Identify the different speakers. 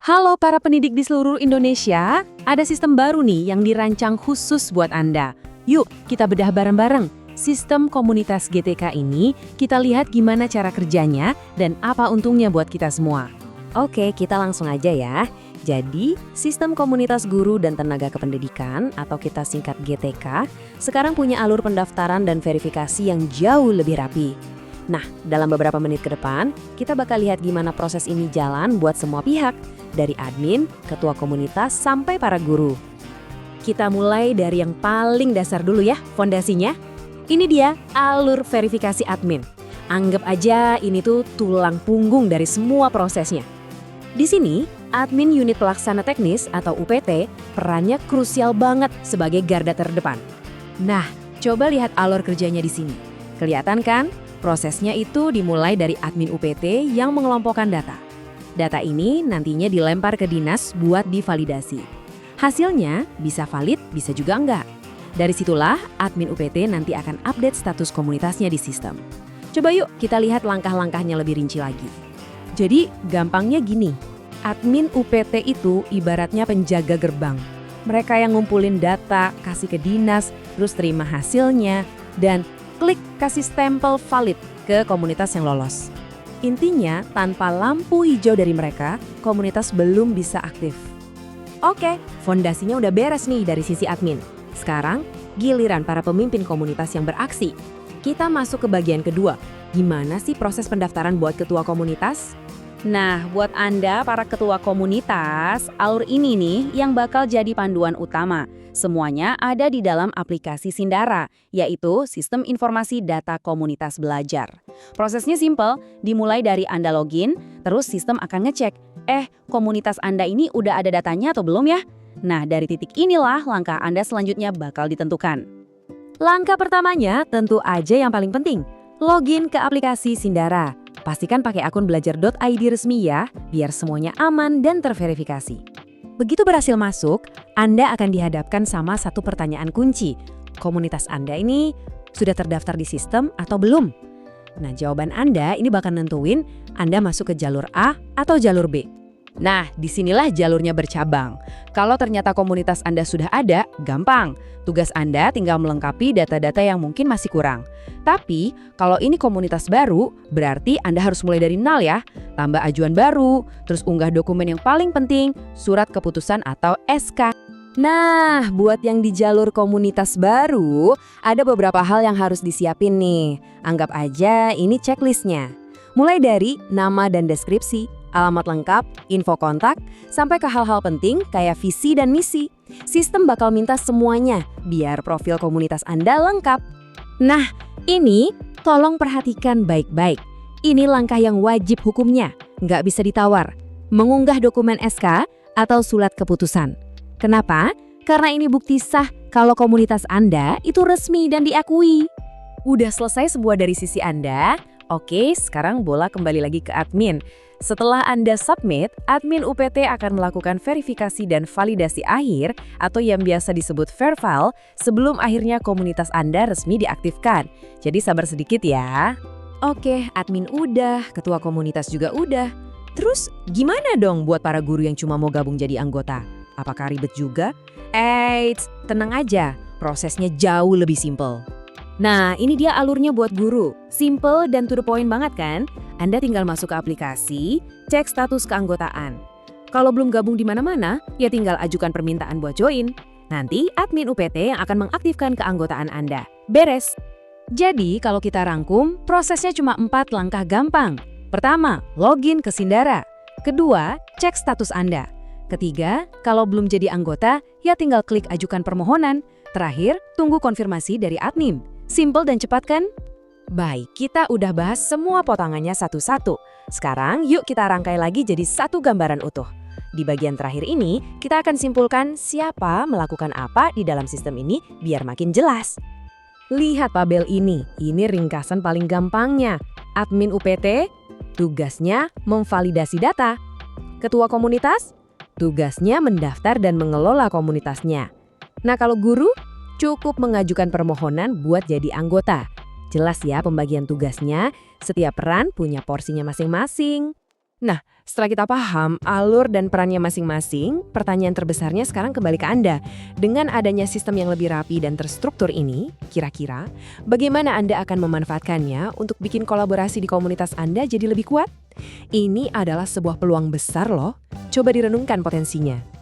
Speaker 1: Halo para pendidik di seluruh Indonesia, ada sistem baru nih yang dirancang khusus buat Anda. Yuk, kita bedah bareng-bareng. Sistem komunitas GTK ini, kita lihat gimana cara kerjanya dan apa untungnya buat kita semua.
Speaker 2: Oke, kita langsung aja ya. Jadi, sistem komunitas guru dan tenaga kependidikan atau kita singkat GTK, sekarang punya alur pendaftaran dan verifikasi yang jauh lebih rapi. Nah, dalam beberapa menit ke depan, kita bakal lihat gimana proses ini jalan buat semua pihak, dari admin, ketua komunitas, sampai para guru.
Speaker 1: Kita mulai dari yang paling dasar dulu ya, fondasinya. Ini dia alur verifikasi admin. Anggap aja ini tuh tulang punggung dari semua prosesnya. Di sini, admin unit pelaksana teknis atau UPT perannya krusial banget sebagai garda terdepan. Nah, coba lihat alur kerjanya di sini. Kelihatan kan? Prosesnya itu dimulai dari admin UPT yang mengelompokkan data. Data ini nantinya dilempar ke dinas buat divalidasi. Hasilnya bisa valid, bisa juga enggak. Dari situlah admin UPT nanti akan update status komunitasnya di sistem. Coba yuk kita lihat langkah-langkahnya lebih rinci lagi. Jadi gampangnya gini, admin UPT itu ibaratnya penjaga gerbang. Mereka yang ngumpulin data, kasih ke dinas, terus terima hasilnya, dan klik kasih stempel valid ke komunitas yang lolos. Intinya, tanpa lampu hijau dari mereka, komunitas belum bisa aktif. Oke, fondasinya udah beres nih dari sisi admin. Sekarang, giliran para pemimpin komunitas yang beraksi. Kita masuk ke bagian kedua. Gimana sih proses pendaftaran buat ketua komunitas? Nah, buat Anda para ketua komunitas, alur ini nih yang bakal jadi panduan utama. Semuanya ada di dalam aplikasi Sindara, yaitu Sistem Informasi Data Komunitas Belajar. Prosesnya simpel, dimulai dari Anda login, terus sistem akan ngecek, komunitas Anda ini udah ada datanya atau belum ya? Nah, dari titik inilah langkah Anda selanjutnya bakal ditentukan. Langkah pertamanya tentu aja yang paling penting, login ke aplikasi Sindara. Pastikan pakai akun belajar.id resmi ya, biar semuanya aman dan terverifikasi. Begitu berhasil masuk, Anda akan dihadapkan sama satu pertanyaan kunci. Komunitas Anda ini sudah terdaftar di sistem atau belum? Nah, jawaban Anda ini bakal nentuin Anda masuk ke jalur A atau jalur B. Nah, disinilah jalurnya bercabang. Kalau ternyata komunitas Anda sudah ada, gampang. Tugas Anda tinggal melengkapi data-data yang mungkin masih kurang. Tapi, kalau ini komunitas baru, berarti Anda harus mulai dari nol ya. Tambah ajuan baru, terus unggah dokumen yang paling penting, surat keputusan atau SK. Nah, buat yang di jalur komunitas baru, ada beberapa hal yang harus disiapin nih. Anggap aja ini checklistnya. Mulai dari nama dan deskripsi, alamat lengkap, info kontak, sampai ke hal-hal penting kayak visi dan misi. Sistem bakal minta semuanya biar profil komunitas Anda lengkap. Nah, ini tolong perhatikan baik-baik. Ini langkah yang wajib hukumnya, nggak bisa ditawar. Mengunggah dokumen SK atau surat keputusan. Kenapa? Karena ini bukti sah kalau komunitas Anda itu resmi dan diakui. Udah selesai semua dari sisi Anda. Oke, sekarang bola kembali lagi ke admin. Setelah Anda submit, admin UPT akan melakukan verifikasi dan validasi akhir atau yang biasa disebut verval sebelum akhirnya komunitas Anda resmi diaktifkan. Jadi sabar sedikit ya. Oke, admin udah, ketua komunitas juga udah. Terus gimana dong buat para guru yang cuma mau gabung jadi anggota? Apakah ribet juga? Tenang aja, prosesnya jauh lebih simpel. Nah, ini dia alurnya buat guru. Simple dan to the point banget kan? Anda tinggal masuk ke aplikasi, cek status keanggotaan. Kalau belum gabung di mana-mana, ya tinggal ajukan permintaan buat join. Nanti admin UPT yang akan mengaktifkan keanggotaan Anda. Beres. Jadi, kalau kita rangkum, prosesnya cuma 4 langkah gampang. Pertama, login ke Sindara. Kedua, cek status Anda. Ketiga, kalau belum jadi anggota, ya tinggal klik ajukan permohonan. Terakhir, tunggu konfirmasi dari admin. Simple dan cepat kan? Baik, kita udah bahas semua potongannya satu-satu. Sekarang yuk kita rangkai lagi jadi satu gambaran utuh. Di bagian terakhir ini, kita akan simpulkan siapa melakukan apa di dalam sistem ini biar makin jelas. Lihat tabel ini ringkasan paling gampangnya. Admin UPT, tugasnya memvalidasi data. Ketua komunitas, tugasnya mendaftar dan mengelola komunitasnya. Nah, kalau guru, cukup mengajukan permohonan buat jadi anggota. Jelas ya pembagian tugasnya, setiap peran punya porsinya masing-masing. Setelah kita paham alur dan perannya masing-masing, pertanyaan terbesarnya sekarang kembali ke Anda. Dengan adanya sistem yang lebih rapi dan terstruktur ini, kira-kira bagaimana Anda akan memanfaatkannya untuk bikin kolaborasi di komunitas Anda jadi lebih kuat? Ini adalah sebuah peluang besar loh. Coba direnungkan potensinya.